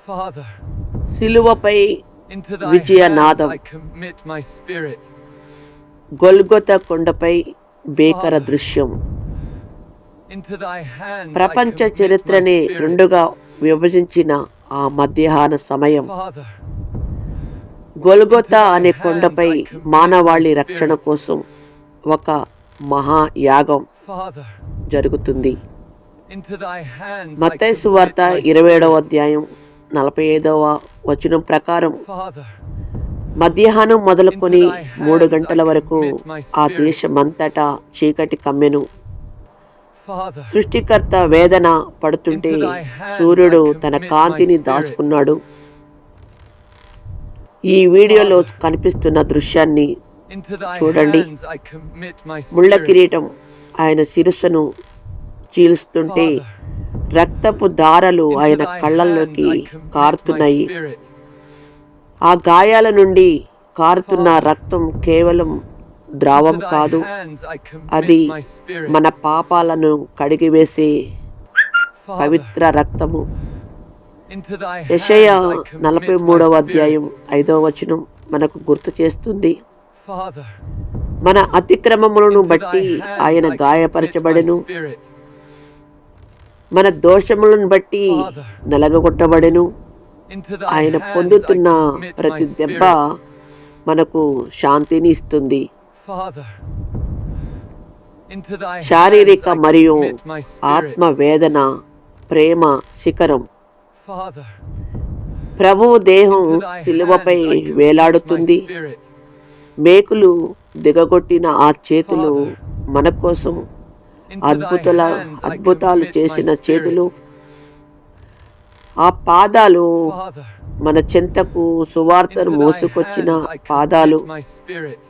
Father, సిలువపై into thy విజయనాదం. hands I commit my spirit. Golgotha కొండపై భీకర దృశ్యం. Into thy hands I ప్రపంచ commit my చరిత్రని spirit. రెండుగా విభజించిన ఆ మధ్యాహ్న సమయం. Father, గొల్గొతా అనే కొండపై మానవాళి రక్షణ కోసం ఒక మహాయాగం Father, జరుగుతుంది. into thy hands I Mattayi commit సువార్త my 27వ spirit. అధ్యాయం 45వ వచనం ప్రకారం Father, మధ్యాహ్నం మొదలుకొని 3 గంటల వరకు ఆ దేశమంతటా చీకటి కమ్మెను. Father, సృష్టికర్త వేదన పడుతుంటే సూర్యుడు తన కాంతిని దాచుకున్నాడు. ఈ వీడియోలో కనిపిస్తున్న దృశ్యాన్ని into thy చూడండి. hands I commit my ముళ్ళ spirit. కిరీటం ఆయన శిరస్సును చీలుస్తుంటే రక్తపు దారలు Into ఆయన thy కళ్ళల్లోకి hands I commit కారుతున్నాయి. my spirit. ఆ గాయాల నుండి కారుతున్న రక్తం కేవలం ద్రావం Into thy కాదు, hands I commit అది my spirit. మన పాపాలను కడిగివేసే Father, పవిత్ర రక్తము. into thy యెషయా hands I commit 43వ my అధ్యాయం spirit. 5వ వచనం మనకు గుర్తు చేస్తుంది. Father, మన అతిక్రమములను into బట్టి thy hands ఆయన I commit my గాయపరచబడెను, spirit. మన దోషములను బట్టి Father, నలగగొట్టబడెను. into thy ఆయన hands పొందుతున్న I commit my ప్రతి దెబ్బ spirit. మనకు శాంతిని ఇస్తుంది. Father, into thy శారీరక hands I మరియు commit my spirit. ఆత్మ వేదన ప్రేమ శిఖరం. Father, ప్రభువు దేహం into thy సిలువపై hands I commit my వేలాడుతుంది. spirit. మేకులు దిగగొట్టిన ఆ చేతులు మన కోసం Into thy hands I అద్భుతాలు commit చేసిన my చేతులు. spirit. ఆ పాదాలు Father, మన చెంతకు సువార్తను into thy మోసుకొచ్చిన hands I పాదాలు. commit my spirit.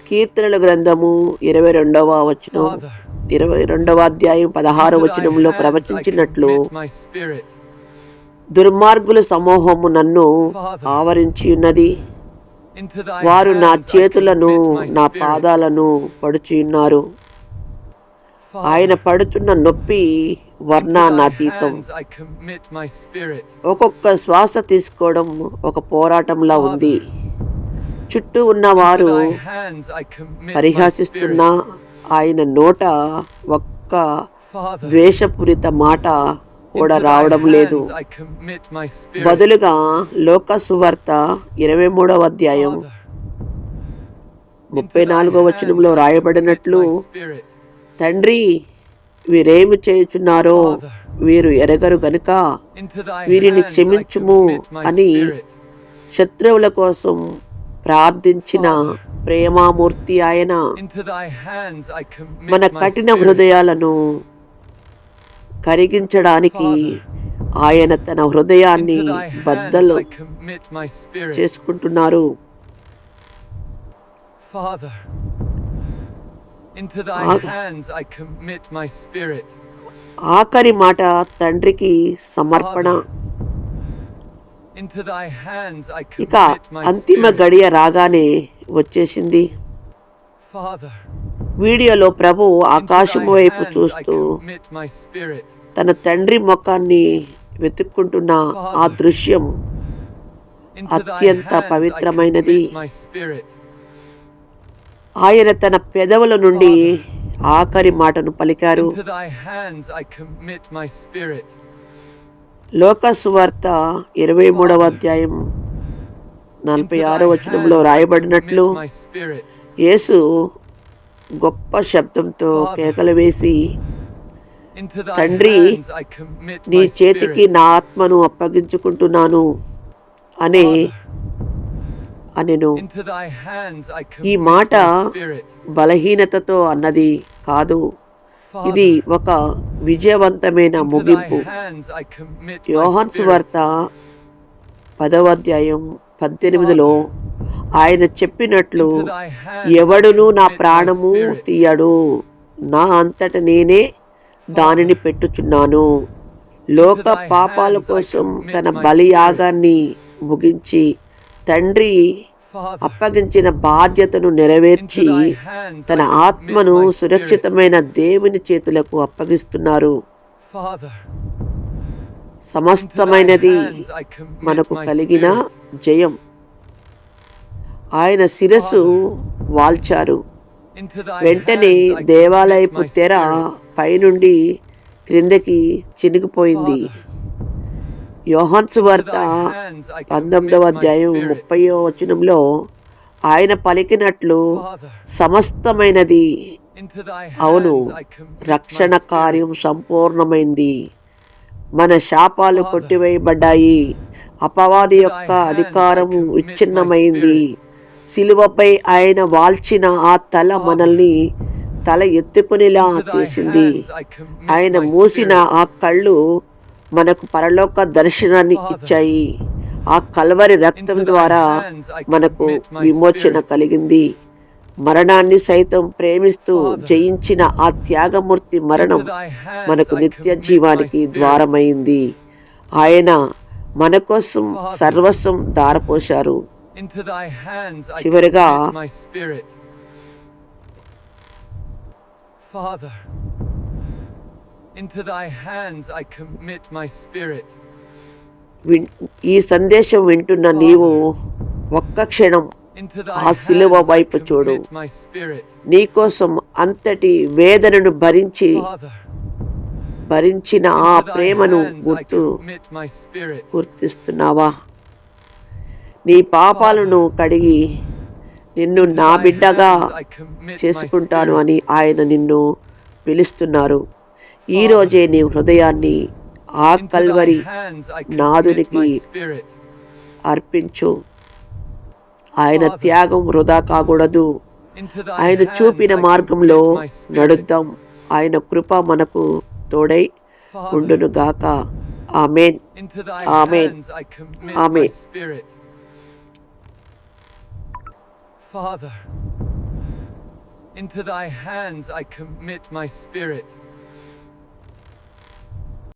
కీర్తనల గ్రంథము 22వ వచనం, Father, 22వ అధ్యాయం 16వ into thy వచనంలో hands I ప్రవచించినట్లు commit my spirit. దుర్మార్గుల సమూహము నన్ను Father, ఆవరించి ఉన్నది. into thy వారు నా hands I చేతులను commit my నా spirit. పాదాలను పడుచున్నారు. ఆయన Father, పడుతున్న నొప్పి into thy వర్ణనాతీతం. hands I commit my spirit. ఒక్కొక్క శ్వాస తీసుకోవడం ఒక పోరాటంలా ఉంది. చుట్టూ ఉన్న Into వారు thy hands I commit my పరిహాసిస్తున్నా spirit. ఆయన నోట ఒక్క Father, ద్వేషపూరిత మాట కూడా into thy రావడం లేదు. hands I commit my spirit. బదులుగా లోక సువార్త 23వ అధ్యాయం Father, into thy 34వ వచనంలో hands I commit రాయబడినట్లు, my spirit. తండ్రి వీరేమి చేయుచున్నారో Father, వీరు ఎరగరు గనుక into thy వీరిని hands I క్షమించుము commit my అని spirit. శత్రువుల కోసం ప్రార్థించిన Father, ప్రేమామూర్తి ఆయన. into thy hands I commit మన my కఠిన spirit. హృదయాలను కరిగించడానికి Father, ఆయన తన హృదయాన్ని into thy hands బద్దలు I commit my spirit. చేసుకుంటున్నారు. Father, into thy Ah. hands I commit my spirit. ఆఖరి మాట తండ్రికి సమర్పణ. Father, into thy hands I ఇక commit my అంతిమ spirit. గడియ రాగానే వచ్చేసింది. Father, వీడియోలో ప్రభు into ఆకాశం thy వైపు hands I చూస్తూ commit my spirit. తన తండ్రి ముఖాన్ని వెతుక్కుంటున్న ఆ దృశ్యం Into thy అత్యంత hands I పవిత్రమైనది. commit my spirit. ఆయన తన పెదవుల నుండి ఆఖరి మాటను పలికారు. Into thy hands I commit my spirit. లోక సువార్త 23వ అధ్యాయం Into 46వ thy వచనంలో hands I రాయబడినట్లు, commit my spirit. యేసు గొప్ప శబ్దంతో కేకలు వేసి, Into thy తండ్రి hands I commit నీ my చేతికి spirit. నా ఆత్మను అప్పగించుకుంటున్నాను అనే Father, అనెను. into thy hands I ఈ commit మాట my spirit. బలహీనతతో అన్నది కాదు, ఇది Father, ఒక విజయవంతమైన into thy ముగింపు. hands I commit my యోహాను spirit. సువార్త 10వ అధ్యాయం 18లో ఆయన చెప్పినట్లు, Into thy hands I ఎవడును నా commit my ప్రాణము spirit. తీయడు, నా అంతట నేనే దానిని పెట్టుచున్నాను. లోక Into thy పాపాల hands I కోసం commit తన my బలియాగాన్ని ముగించి తండ్రి Father, అప్పగించిన బాధ్యతను నెరవేర్చి into thy hands తన I commit ఆత్మను my spirit. సురక్షితమైన దేవుని చేతులకు అప్పగిస్తున్నారు. Father, సమస్తమైనది మనకు కలిగిన జయం. ఆయన శిరస్సు వాల్చారు. వెంటనే దేవాలయపు తెర పైనుండి క్రిందకి చినిగిపోయింది. యోహాను సువార్త 19వ అధ్యాయం 30వ వచనంలో ఆయన పలికినట్లు సమస్తమైనది, అవును, రక్షణ కార్యం సంపూర్ణమైంది. మన శాపాలు కొట్టివేయబడ్డాయి. అపవాది యొక్క అధికారము విచ్ఛిన్నమైంది. శిలువపై ఆయన వాల్చిన ఆ తల మనల్ని తల ఎత్తుకునేలా చేసింది. ఆయన మూసిన ఆ కళ్ళు మనకు పరలోక దర్శనాన్ని ఇచ్చాయి. ఆ కల్వరి రక్తం ద్వారా మనకు విమోచన కలిగింది. మరణాన్ని సైతం ప్రేమిస్తూ జయించిన ఆ త్యాగమూర్తి మరణం మనకు నిత్య జీవానికి ద్వారమైంది. ఆయన మన కోసం సర్వస్వం ధారపోశారు. చివరిగా Father, into thy hands I commit my spirit. ఈ సందేశం వింటున్న నీవు ఒక్క క్షణం ఆ శిలువ వైపు చూడు. నీకోసం అంతటి వేదనను భరించిన ఆ ప్రేమను గుర్తిస్తున్నావా? నీ పాపాలను కడిగి నిన్ను నా బిడ్డగా చేసుకుంటాను అని ఆయన నిన్ను పిలుస్తున్నారు. ఈరోజే నీ హృదయాన్ని ఆ కల్వరి నాదునికి అర్పించు. ఆయన త్యాగం వృధా కాకూడదు. ఆయన చూపిన మార్గంలో నడుద్దాం. ఆయన కృప మనకు తోడై ఉండును గాక. ఆమేన్, ఆమేన్, ఆమేన్. Father, into thy hands I commit my spirit.